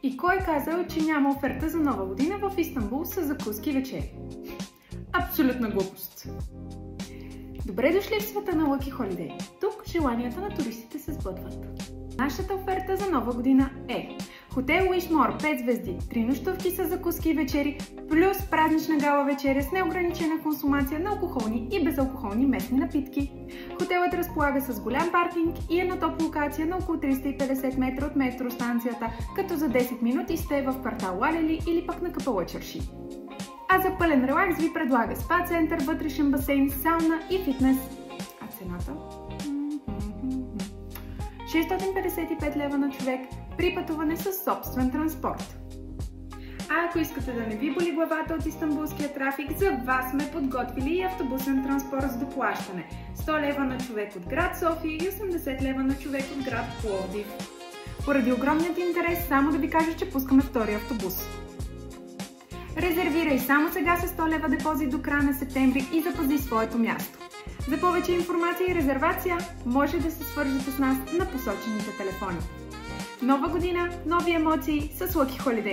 И кой е казал, че няма оферта за нова година в Истанбул с закуски и вечери? Абсолютна глупост! Добре дошли в света на Lucky Holiday. Тук желанията на туристите се сбъдват. Нашата оферта за нова година е хотел Уишмор 5 звезди, 3 нощувки с закуски и вечери, плюс празнична гала вечеря с неограничена консумация на алкохолни и безалкохолни местни напитки. Хотелът разполага с голям паркинг и е на топ локация на около 350 метра от метростанцията, като за 10 минути сте в квартал Лалели или пък на Капала Чарши. А за пълен релакс ви предлага спа център, вътрешен басейн, сауна и фитнес. А цената? 655 лева на човек при пътуване с собствен транспорт. А ако искате да не ви боли главата от истанбулския трафик, за вас сме подготвили и автобусен транспорт с доплащане. 100 лева на човек от град София и 80 лева на човек от град Пловдив. Поради огромният интерес, само да ви кажа, че пускаме втори автобус. Резервирай само сега с 100 лева депозит до края на септември и запази своето място. За повече информация и резервация може да се свържете с нас на посочените телефони. Нова година, нови емоции с Lucky Holiday!